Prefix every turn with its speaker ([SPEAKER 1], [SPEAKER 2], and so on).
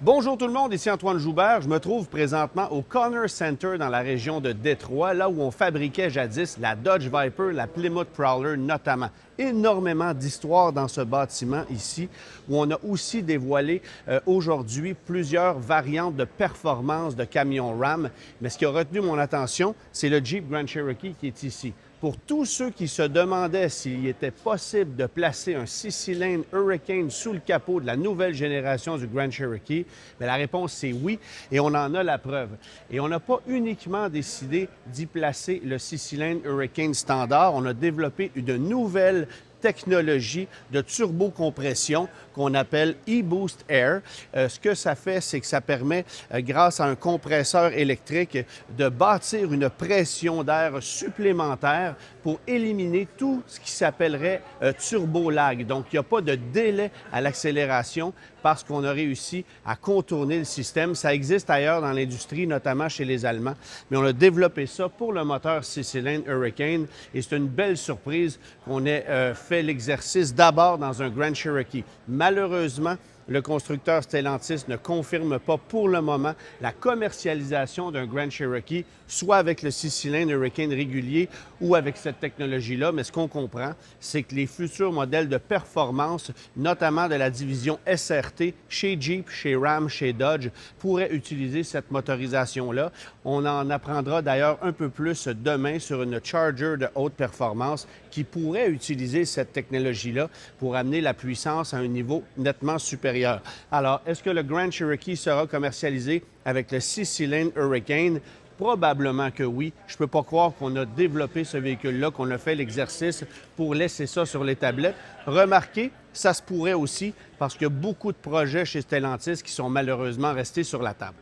[SPEAKER 1] Bonjour tout le monde, ici Antoine Joubert. Je me trouve présentement au Connor Center dans la région de Détroit, là où on fabriquait jadis la Dodge Viper, la Plymouth Prowler notamment. Énormément d'histoires dans ce bâtiment ici, où on a aussi dévoilé aujourd'hui plusieurs variantes de performance de camions Ram. Mais ce qui a retenu mon attention, c'est le Jeep Grand Cherokee qui est ici. Pour tous ceux qui se demandaient s'il était possible de placer un 6-cylindres Hurricane sous le capot de la nouvelle génération du Grand Cherokee, bien, la réponse c'est oui, et on en a la preuve. Et on n'a pas uniquement décidé d'y placer le 6-cylindres Hurricane standard, on a développé une nouvelle technologie de turbocompression qu'on appelle e-Boost Air. Ce que ça fait, c'est que ça permet, grâce à un compresseur électrique, de bâtir une pression d'air supplémentaire pour éliminer tout ce qui s'appellerait turbo-lag. Donc, il n'y a pas de délai à l'accélération parce qu'on a réussi à contourner le système. Ça existe ailleurs dans l'industrie, notamment chez les Allemands, mais on a développé ça pour le moteur 6-cylindres Hurricane et c'est une belle surprise qu'on ait fait l'exercice d'abord dans un Grand Cherokee. Malheureusement, le constructeur Stellantis ne confirme pas pour le moment la commercialisation d'un Grand Cherokee, soit avec le 6-cylindres Hurricane régulier ou avec cette technologie-là. Mais ce qu'on comprend, c'est que les futurs modèles de performance, notamment de la division SRT, chez Jeep, chez Ram, chez Dodge, pourraient utiliser cette motorisation-là. On en apprendra d'ailleurs un peu plus demain sur une Charger de haute performance qui pourrait utiliser cette technologie-là pour amener la puissance à un niveau nettement supérieur. Alors, est-ce que le Grand Cherokee sera commercialisé avec le 6-cylindres Hurricane? Probablement que oui. Je ne peux pas croire qu'on a développé ce véhicule-là, qu'on a fait l'exercice pour laisser ça sur les tablettes. Remarquez, ça se pourrait aussi parce qu'il y a beaucoup de projets chez Stellantis qui sont malheureusement restés sur la table.